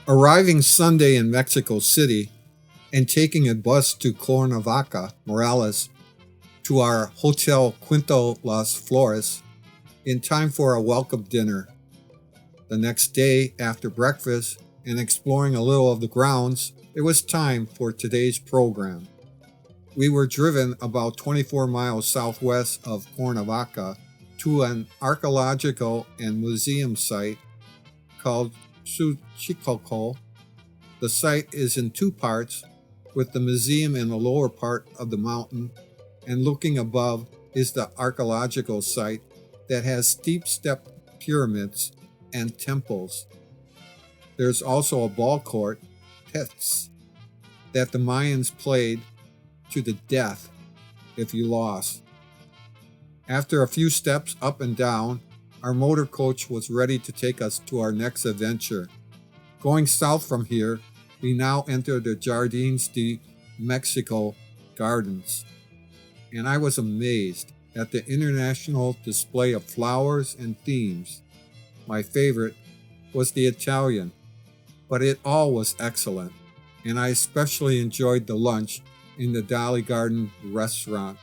Arriving Sunday in Mexico City and taking a bus to Cuernavaca Morelos to our Hotel Quintal Las Flores in time for a welcome dinner. The next day, after breakfast and exploring a little of the grounds, it was time for today's program. We were driven about 24 miles southwest of Cuernavaca to an archaeological and museum site called Xochicalco. The site is in two parts, with the museum in the lower part of the mountain, and looking above is the archaeological site that has steep step pyramids and temples. There's also a ball court, Pitz, that the Mayans played to the death if you lost. After a few steps up and down, our motorcoach was ready to take us to our next adventure. Going south from here, we now enter the Jardines De Mexico gardens, and I was amazed at the international display of flowers and themes. My favorite was the Italian, but it all was excellent, and I especially enjoyed the lunch in the Dali Garden Restaurant,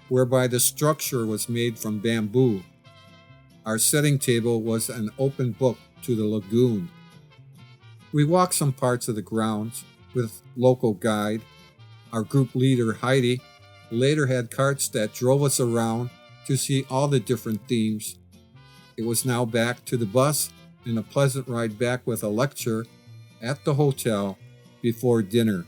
whereby the structure was made from bamboo. Our setting table was an open book to the lagoon. We walked some parts of the grounds with local guide. Our group leader, Haydee, later had carts that drove us around to see all the different themes. It was now back to the bus and a pleasant ride back with a lecture at the hotel before dinner.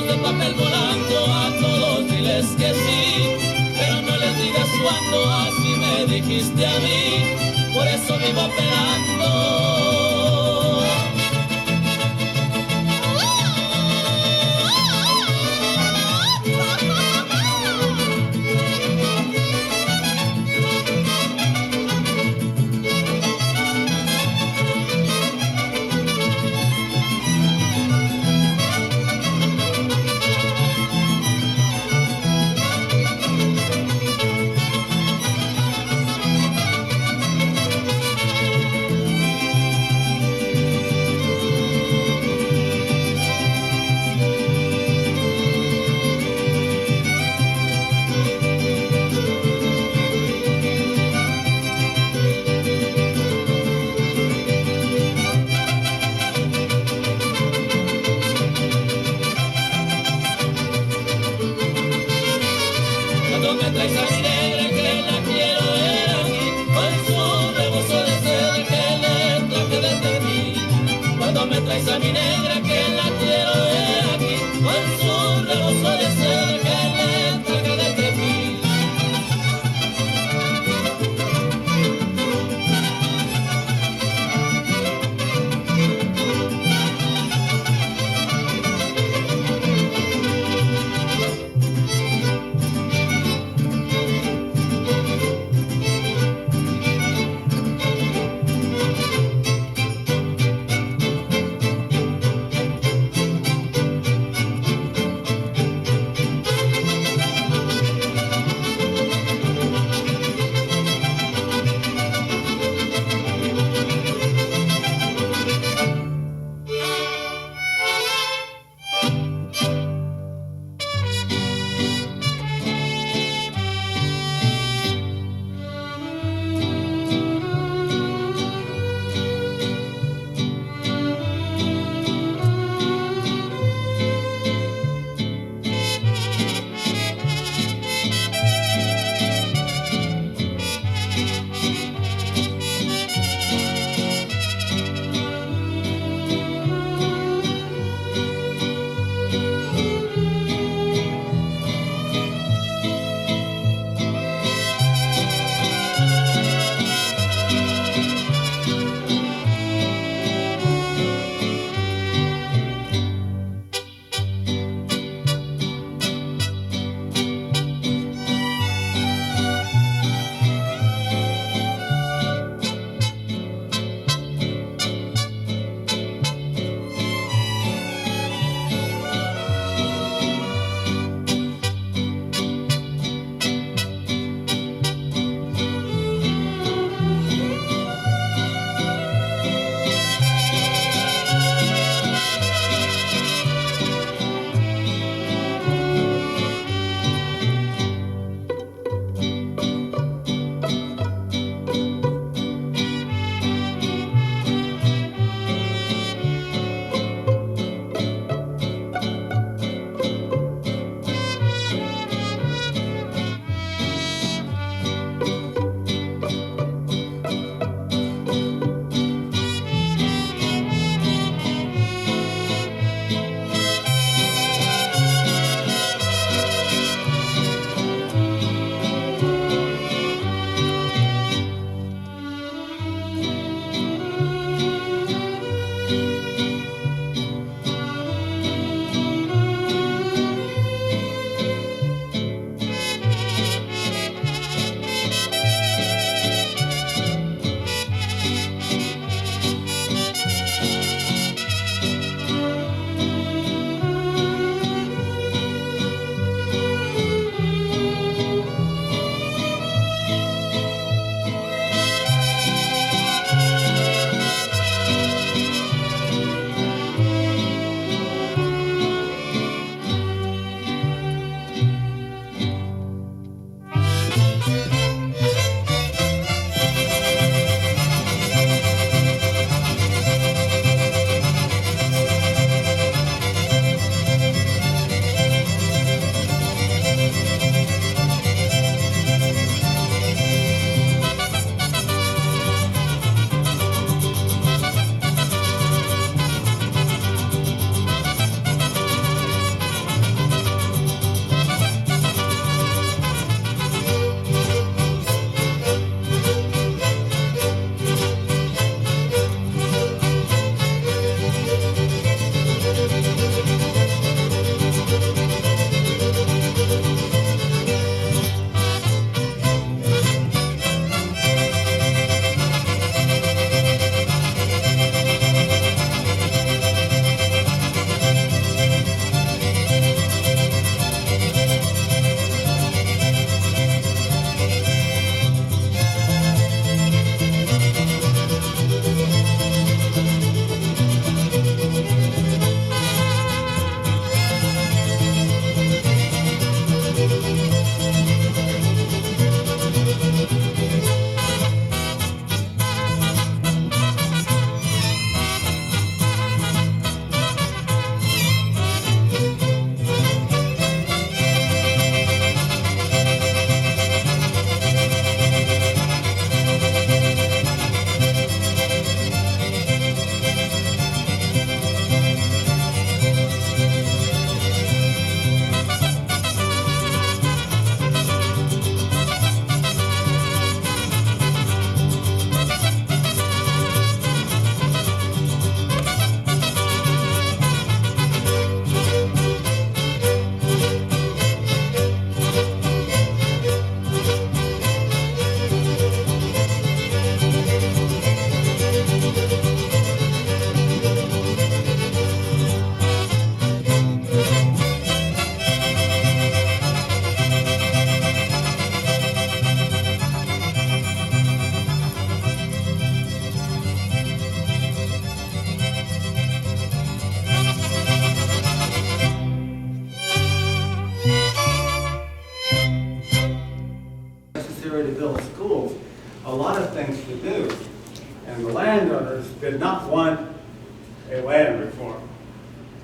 pedazos de papel volando, a todos diles que sí, pero no les digas cuando así me dijiste a mí, por eso vivo esperando. A mi negra que la quiero ver aquí, con su rebozo de seda que le traje de tequil.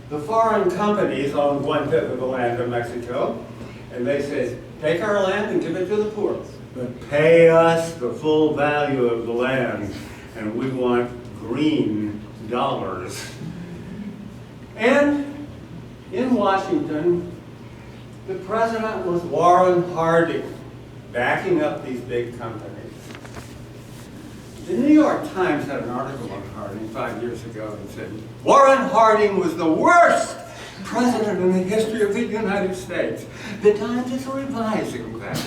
The foreign companies owned 1/5 of the land of Mexico, and they said, take our land and give it to the poor, but pay us the full value of the land, and we want green dollars. And in Washington, the president was Warren Harding, backing up these big companies. The New York Times had an article on Harding 5 years ago and said, Warren Harding was the worst president in the history of the United States. The Times is revising that.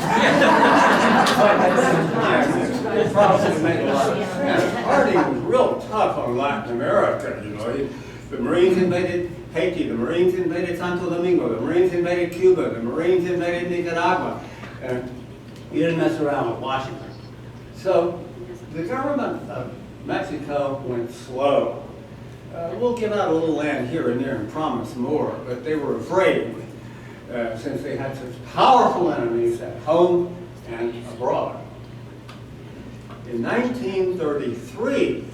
It probably made a lot of sense. Harding was real tough on Latin America, you know. The Marines invaded Haiti, the Marines invaded Santo Domingo, the Marines invaded Cuba, the Marines invaded Nicaragua. And he didn't mess around with Washington. So the government of Mexico went slow. We'll give out a little land here and there and promise more, but they were afraid since they had such powerful enemies at home and abroad. In 1933,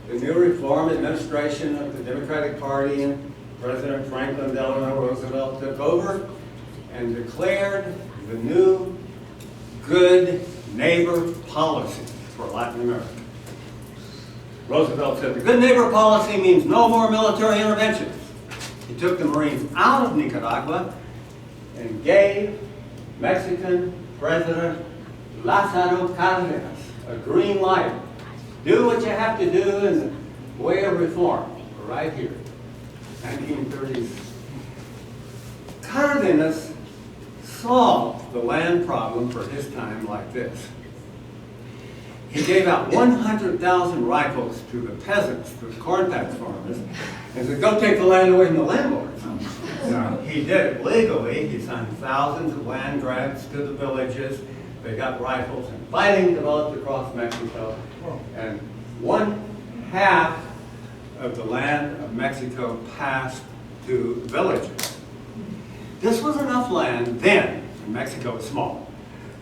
the new reform administration of the Democratic Party and President Franklin Delano Roosevelt took over and declared the new good neighbor policy for Latin America. Roosevelt said the good neighbor policy means no more military interventions. He took the Marines out of Nicaragua and gave Mexican President Lázaro Cárdenas a green light. Do what you have to do in the way of reform, right here, 1930s. Cárdenas solved the land problem for his time like this. He gave out 100,000 rifles to the peasants, to the corn patch farmers, and said, go take the land away from the landlords. He did it legally. He signed thousands of land grants to the villages. They got rifles, and fighting developed across Mexico. And 1/2 of the land of Mexico passed to villages. This was enough land then, and Mexico was small,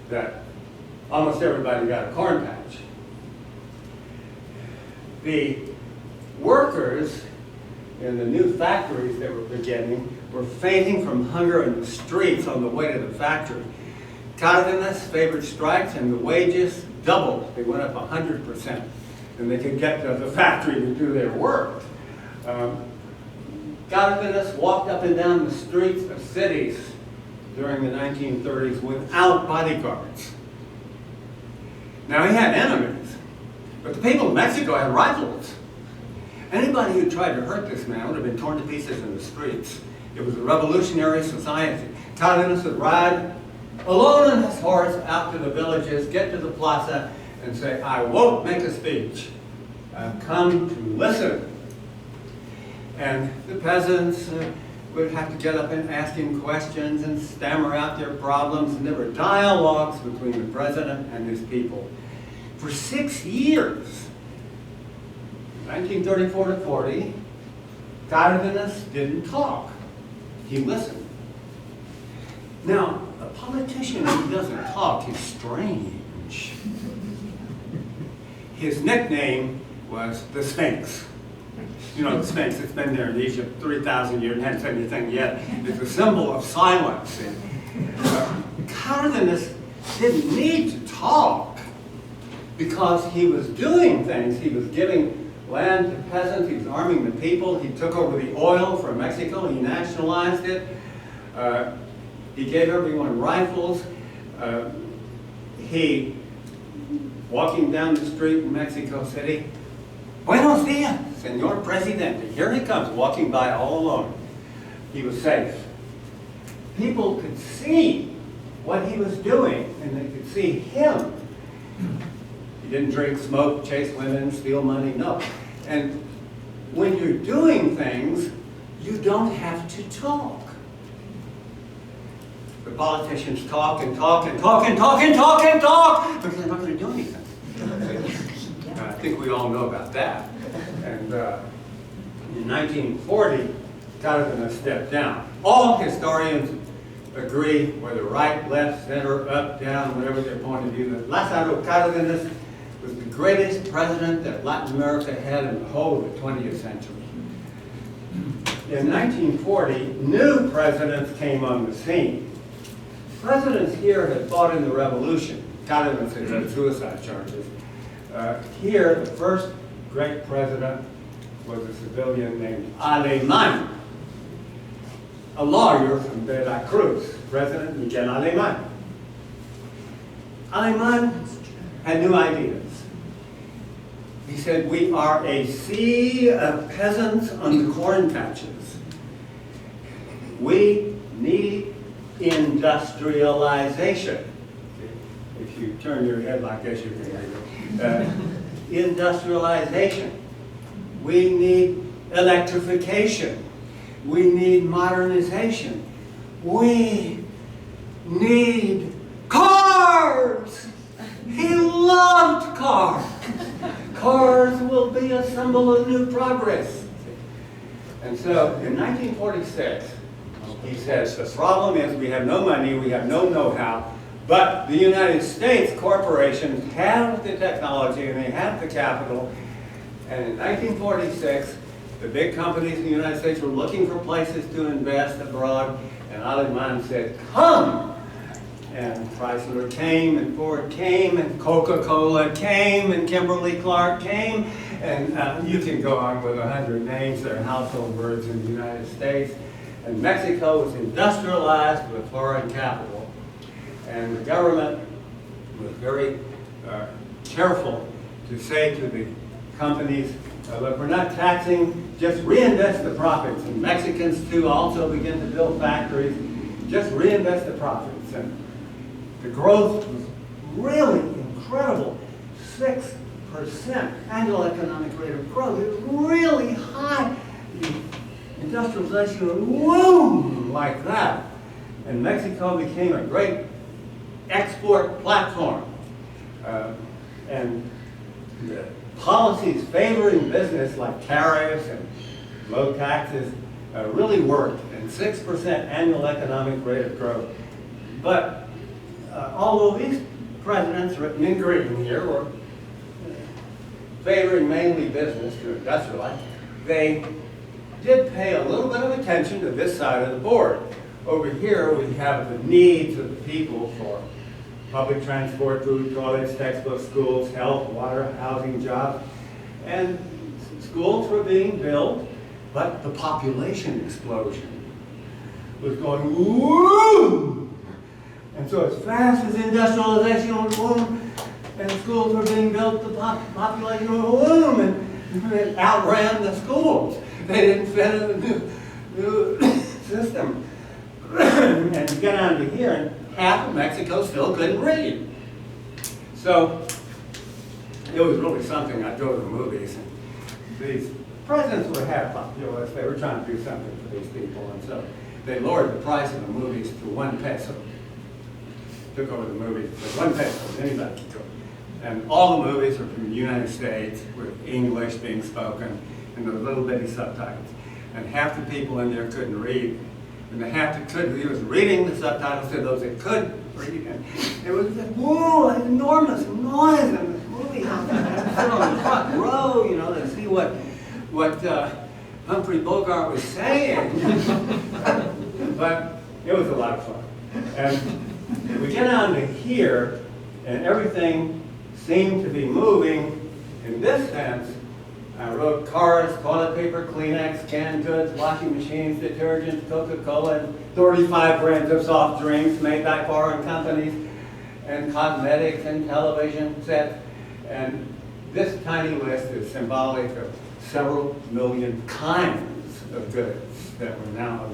that almost everybody got a corn patch. The workers in the new factories that were beginning were fainting from hunger in the streets on the way to the factory. Cárdenas favored strikes, and the wages doubled. They went up 100%, and they could get to the factory to do their work. Cárdenas walked up and down the streets of cities during the 1930s without bodyguards. Now, he had enemies, but the people of Mexico had rifles. Anybody who tried to hurt this man would have been torn to pieces in the streets. It was a revolutionary society. Cárdenas would ride alone on his horse out to the villages, get to the plaza, and say, I won't make a speech. I've come to listen. And the peasants would have to get up and ask him questions and stammer out their problems, and there were dialogues between the president and his people. For 6 years, 1934 to 40, Cárdenas didn't talk. He listened. Now, a politician who doesn't talk is strange. His nickname was the Sphinx. You know, the Sphinx, it's been there in Egypt 3,000 years and hasn't said anything yet. It's a symbol of silence. Cárdenas didn't need to talk because he was doing things. He was giving land to peasants, he was arming the people, he took over the oil from Mexico, he nationalized it, he gave everyone rifles, he, walking down the street in Mexico City, Buenos dias, Señor Presidente. Here he comes, walking by all alone. He was safe. People could see what he was doing, and they could see him. He didn't drink, smoke, chase women, steal money, no. And when you're doing things, you don't have to talk. The politicians talk and talk and talk and talk and talk and talk, but they're not going to do anything. I think we all know about that. And in 1940, Cárdenas stepped down. All historians agree, whether right, left, center, up, down, whatever their point of view, that Lázaro Cárdenas was the greatest president that Latin America had in the whole of the 20th century. in 1940, new presidents came on the scene. Presidents here had fought in the revolution, got him into suicide charges. Here, the first great president was a civilian named Alemán, a lawyer from Veracruz, President Miguel Alemán. Alemán had new ideas. He said, we are a sea of peasants on the corn patches. We need industrialization. If you turn your head like this, you can hear it. Industrialization. We need electrification. We need modernization. We need cars. He loved cars. Cars will be a symbol of new progress. And so in 1946, he says, the problem is we have no money, we have no know-how, but the United States corporations have the technology and they have the capital. And in 1946, the big companies in the United States were looking for places to invest abroad, and Alemán said, come! And Chrysler came, and Ford came, and Coca-Cola came, and Kimberly-Clark came, and you can go on with 100 names. They're household words in the United States. And Mexico was industrialized with foreign capital. And the government was very careful to say to the companies, look, we're not taxing, just reinvest the profits. And Mexicans, too, also begin to build factories. Just reinvest the profits. And the growth was really incredible. 6% annual economic rate of growth. It was really high. The industrialization would boom like that. And Mexico became a great export platform. And the policies favoring business like tariffs and low taxes really worked. And 6% annual economic rate of growth. But although these presidents, written in green here, were favoring mainly business to industrialize, they did pay a little bit of attention to this side of the board. Over here we have the needs of the people for public transport, food, toilets, textbooks, schools, health, water, housing, jobs. And schools were being built, but the population explosion was going woo! And so as fast as industrialization was boom, and schools were being built, the population was boom, and it outran the schools. They didn't fit in the new system. And you get down to here, and half of Mexico still couldn't read. So it was really something. I drove to the movies, and these presidents were half populist. They were trying to do something for these people, and so they lowered the price of the movies to 1 peso. Took over the movies for 1 peso, anybody could go. And all the movies were from the United States with English being spoken and those little bitty subtitles. And half the people in there couldn't read. And the half that could, he was reading the subtitles to those that could read. And it was like, whoa, an enormous noise in this movie. I sit on the front row, you know, to see what Humphrey Bogart was saying. But it was a lot of fun. And we get down to here, and everything seemed to be moving in this sense. I wrote cars, toilet paper, Kleenex, canned goods, washing machines, detergents, Coca-Cola, and 35 brands of soft drinks made by foreign companies, and cosmetics and television sets. And this tiny list is symbolic of several million kinds of goods that were now available.